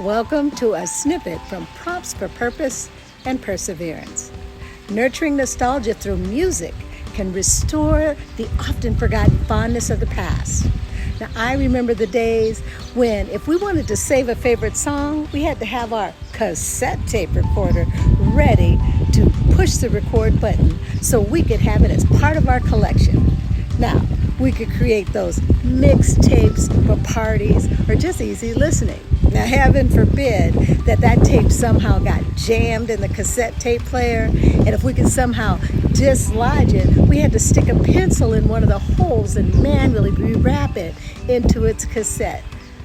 Welcome to a snippet from Prompts for Purpose and Perseverance. Nurturing nostalgia through music can restore the often forgotten fondness of the past. Now, I remember the days when if we wanted to save a favorite song, we had to have our cassette tape recorder ready to push the record button so we could have it as part of our collection. Now, we could create those mixtapes for parties or just easy listening. Now, heaven forbid that tape somehow got jammed in the cassette tape player, and if we could somehow dislodge it, we had to stick a pencil in one of the holes and manually rewrap it into its cassette.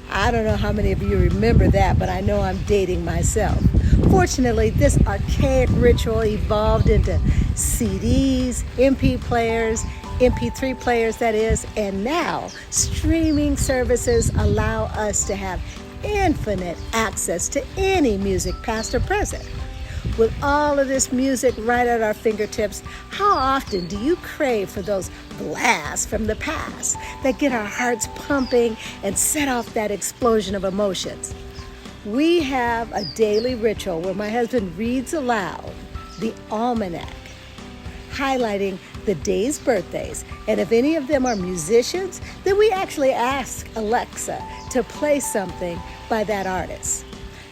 I don't know how many of you remember that, but I know I'm dating myself. Fortunately, this archaic ritual evolved into CDs, MP players, MP3 players that is, and now streaming services allow us to have infinite access to any music, past or present. With all of this music right at our fingertips, how often do you crave for those blasts from the past that get our hearts pumping and set off that explosion of emotions? We have a daily ritual where my husband reads aloud the almanac, highlighting the day's birthdays, and if any of them are musicians, then we actually ask Alexa to play something by that artist.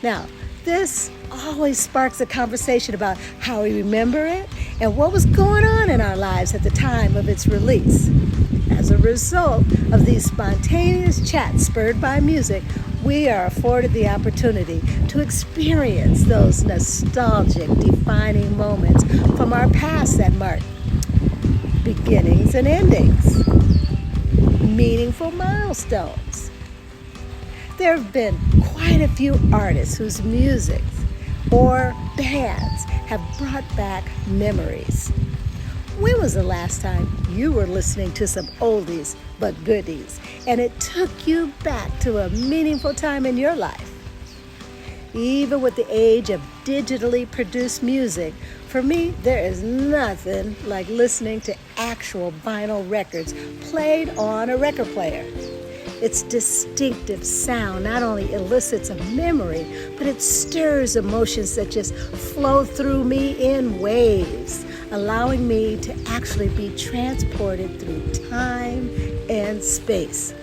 Now, this always sparks a conversation about how we remember it and what was going on in our lives at the time of its release. As a result of these spontaneous chats spurred by music, we are afforded the opportunity to experience those nostalgic, defining moments from our past that mark beginnings and endings, meaningful milestones. There have been quite a few artists whose music or bands have brought back memories. When was the last time you were listening to some oldies but goodies and it took you back to a meaningful time in your life? Even with the age of digitally produced music, for me, there is nothing like listening to actual vinyl records played on a record player. Its distinctive sound not only elicits a memory, but it stirs emotions that just flow through me in waves, allowing me to actually be transported through time and space.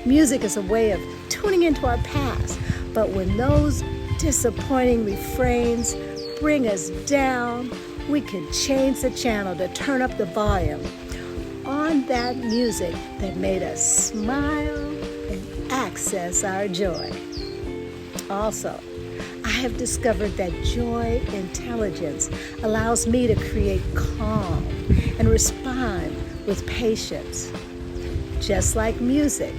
Music is a way of tuning into our past, but when those disappointing refrains bring us down, we can change the channel to turn up the volume on that music that made us smile and access our joy. Also, I have discovered that joy intelligence allows me to create calm and respond with patience. Just like music,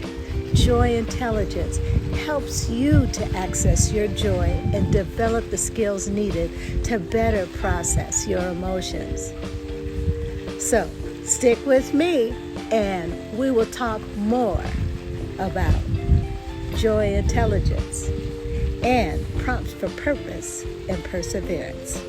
joy intelligence helps you to access your joy and develop the skills needed to better process your emotions. So, stick with me and we will talk more about joy intelligence and prompts for purpose and perseverance.